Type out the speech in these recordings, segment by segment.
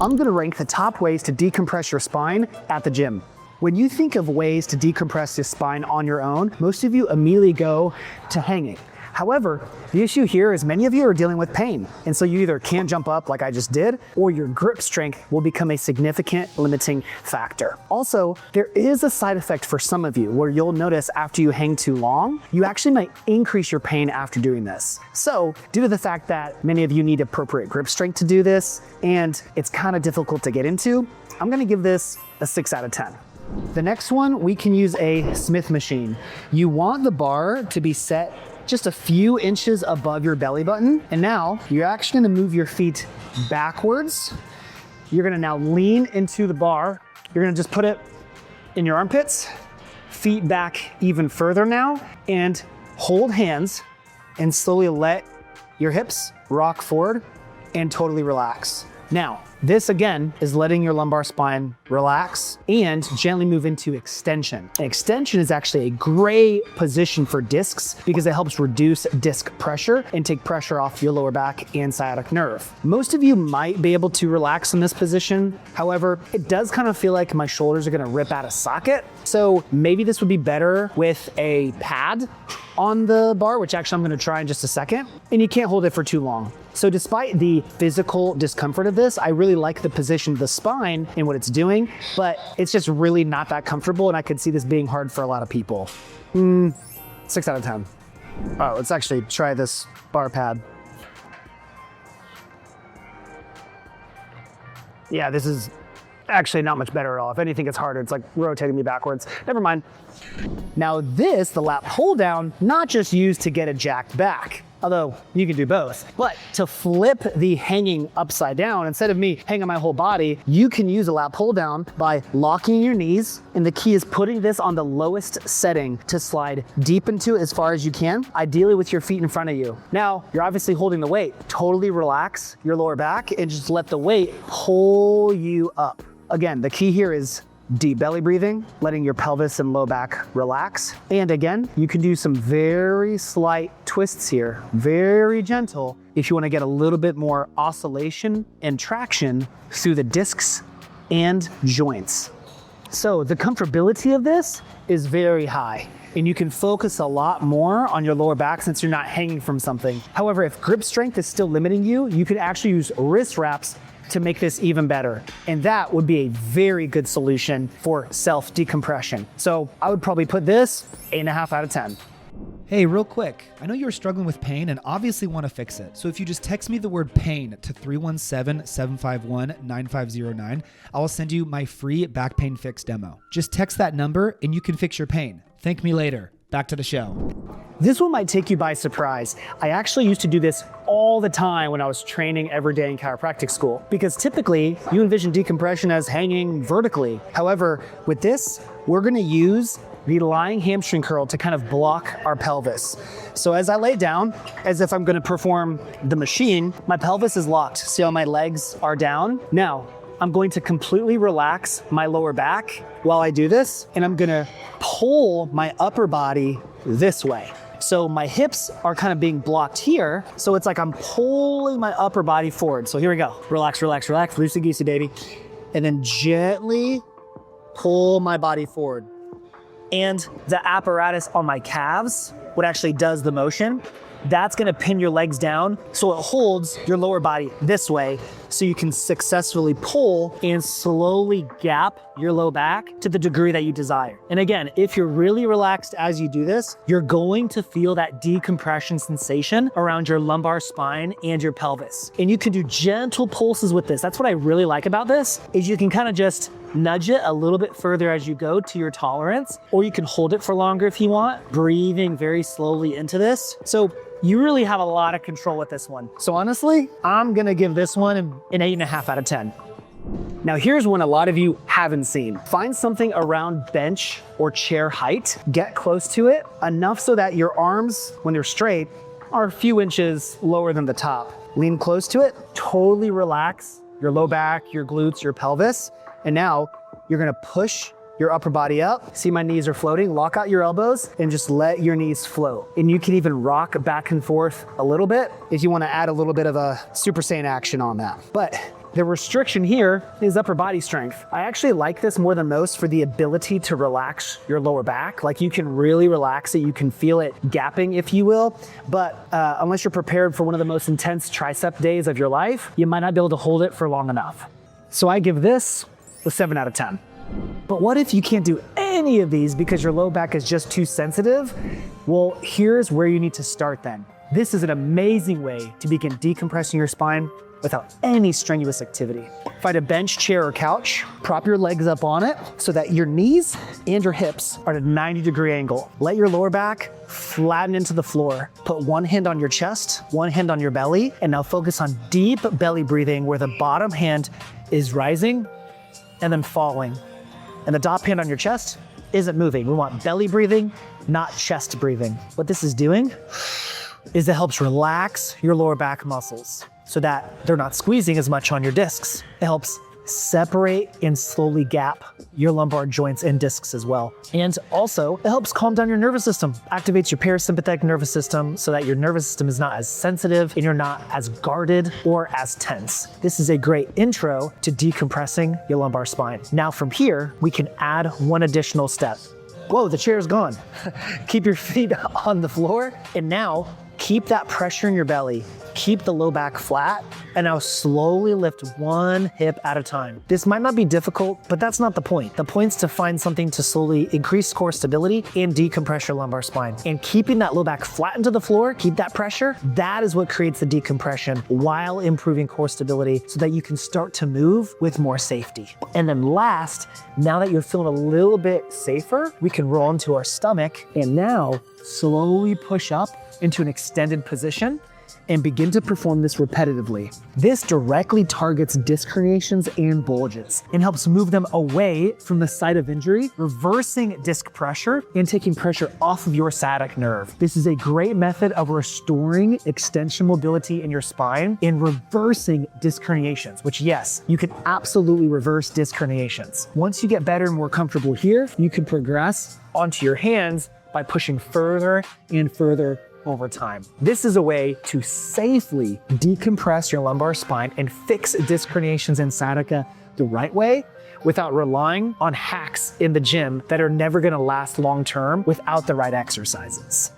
I'm gonna rank the top ways to decompress your spine at the gym. When you think of ways to decompress your spine on your own, most of you immediately go to hanging. However, the issue here is many of you are dealing with pain, and so you either can't jump up like I just did, or your grip strength will become a significant limiting factor. Also, there is a side effect for some of you where you'll notice after you hang too long, you actually might increase your pain after doing this. So, due to the fact that many of you need appropriate grip strength to do this, and it's kind of difficult to get into, I'm gonna give this a 6 out of 10. The next one, we can use a Smith machine. You want the bar to be set just a few inches above your belly button. And now you're actually gonna move your feet backwards. You're gonna now lean into the bar. You're gonna just put it in your armpits, feet back even further now, and hold hands and slowly let your hips rock forward and totally relax. Now, this again is letting your lumbar spine relax and gently move into extension. And extension is actually a great position for discs because it helps reduce disc pressure and take pressure off your lower back and sciatic nerve. Most of you might be able to relax in this position. However, it does kind of feel like my shoulders are gonna rip out of socket. So maybe this would be better with a pad on the bar, which actually I'm gonna try in just a second. And you can't hold it for too long. So despite the physical discomfort of this, I really like the position of the spine and what it's doing, but it's just really not that comfortable, and I could see this being hard for a lot of people. 6 out of 10. Oh, let's actually try this bar pad. Yeah, this is actually not much better at all. If anything, it's harder. It's like rotating me backwards. Never mind. Now this, the lat pull down, not just used to get it jacked back, although you can do both, but to flip the hanging upside down, instead of me hanging my whole body, you can use a lat pull down by locking your knees. And the key is putting this on the lowest setting to slide deep into it as far as you can, ideally with your feet in front of you. Now, you're obviously holding the weight. Totally relax your lower back and just let the weight pull you up. Again, the key here is deep belly breathing, letting your pelvis and low back relax. And again, you can do some very slight twists here, very gentle, if you want to get a little bit more oscillation and traction through the discs and joints. So the comfortability of this is very high, and you can focus a lot more on your lower back since you're not hanging from something. However, if grip strength is still limiting you, you could actually use wrist wraps to make this even better. And that would be a very good solution for self-decompression. So I would probably put this 8.5 out of 10. Hey, real quick, I know you're struggling with pain and obviously want to fix it. So if you just text me the word pain to 317-751-9509, I will send you my free back pain fix demo. Just text that number and you can fix your pain. Thank me later. Back to the show. This one might take you by surprise. I actually used to do this all the time when I was training every day in chiropractic school, because typically you envision decompression as hanging vertically. However, with this, we're gonna use the lying hamstring curl to kind of block our pelvis. So as I lay down, as if I'm gonna perform the machine, my pelvis is locked. See how my legs are down? Now, I'm going to completely relax my lower back while I do this, and I'm gonna pull my upper body this way. So my hips are kind of being blocked here, so it's like I'm pulling my upper body forward. So here we go. Relax, relax, relax, loosey-goosey, baby. And then gently pull my body forward. And the apparatus on my calves, what actually does the motion, that's gonna pin your legs down so it holds your lower body this way so you can successfully pull and slowly gap your low back to the degree that you desire. And again, if you're really relaxed as you do this, you're going to feel that decompression sensation around your lumbar spine and your pelvis. And you can do gentle pulses with this. That's what I really like about this, is you can kind of just nudge it a little bit further as you go to your tolerance, or you can hold it for longer if you want, breathing very slowly into this. So you really have a lot of control with this one. So honestly, I'm gonna give this one an 8.5 out of 10. Now here's one a lot of you haven't seen. Find something around bench or chair height, get close to it, enough so that your arms, when they're straight, are a few inches lower than the top. Lean close to it, totally relax your low back, your glutes, your pelvis, and now you're gonna push your upper body up. See my knees are floating. Lock out your elbows and just let your knees float. And you can even rock back and forth a little bit if you want to add a little bit of a Super Saiyan action on that. But The restriction here is upper body strength. I actually like this more than most for the ability to relax your lower back. Like you can really relax it. You can feel it gapping, if you will. But unless you're prepared for one of the most intense tricep days of your life, you might not be able to hold it for long enough. So I give this a 7 out of 10. But what if you can't do any of these because your low back is just too sensitive? Well, here's where you need to start then. This is an amazing way to begin decompressing your spine without any strenuous activity. Find a bench, chair, or couch, prop your legs up on it so that your knees and your hips are at a 90-degree angle. Let your lower back flatten into the floor. Put one hand on your chest, one hand on your belly, and now focus on deep belly breathing where the bottom hand is rising and then falling. And the top hand on your chest isn't moving. We want belly breathing, not chest breathing. What this is doing is it helps relax your lower back muscles so that they're not squeezing as much on your discs. It helps separate and slowly gap your lumbar joints and discs as well. And also, it helps calm down your nervous system, activates your parasympathetic nervous system so that your nervous system is not as sensitive and you're not as guarded or as tense. This is a great intro to decompressing your lumbar spine. Now from here, we can add one additional step. Whoa, the chair's gone. Keep your feet on the floor and now keep that pressure in your belly. Keep the low back flat, and now slowly lift one hip at a time. This might not be difficult, but that's not the point. The point's to find something to slowly increase core stability and decompress your lumbar spine. And keeping that low back flat into the floor, keep that pressure, that is what creates the decompression while improving core stability so that you can start to move with more safety. And then last, now that you're feeling a little bit safer, we can roll into our stomach and now slowly push up into an extended position and begin to perform this repetitively. This directly targets disc herniations and bulges and helps move them away from the site of injury, reversing disc pressure and taking pressure off of your sciatic nerve. This is a great method of restoring extension mobility in your spine and reversing disc herniations, which yes, you can absolutely reverse disc herniations. Once you get better and more comfortable here, you can progress onto your hands by pushing further and further over time. This is a way to safely decompress your lumbar spine and fix disc herniations and sciatica the right way without relying on hacks in the gym that are never gonna last long term without the right exercises.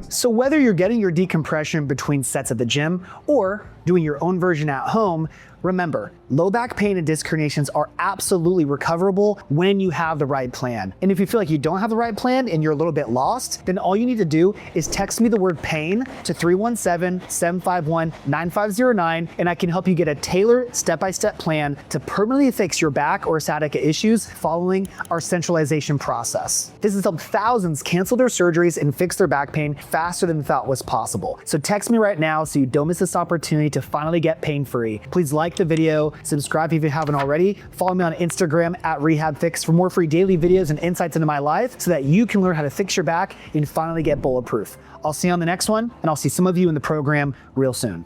So whether you're getting your decompression between sets at the gym or doing your own version at home, remember, low back pain and disc herniations are absolutely recoverable when you have the right plan. And if you feel like you don't have the right plan and you're a little bit lost, then all you need to do is text me the word pain to 317-751-9509, and I can help you get a tailored step-by-step plan to permanently fix your back or sciatica issues following our centralization process. This has helped thousands cancel their surgeries and fix their back pain faster than they thought was possible. So text me right now so you don't miss this opportunity to finally get pain-free. Please like the video, subscribe if you haven't already, follow me on Instagram at RehabFix for more free daily videos and insights into my life so that you can learn how to fix your back and finally get bulletproof. I'll see you on the next one, and I'll see some of you in the program real soon.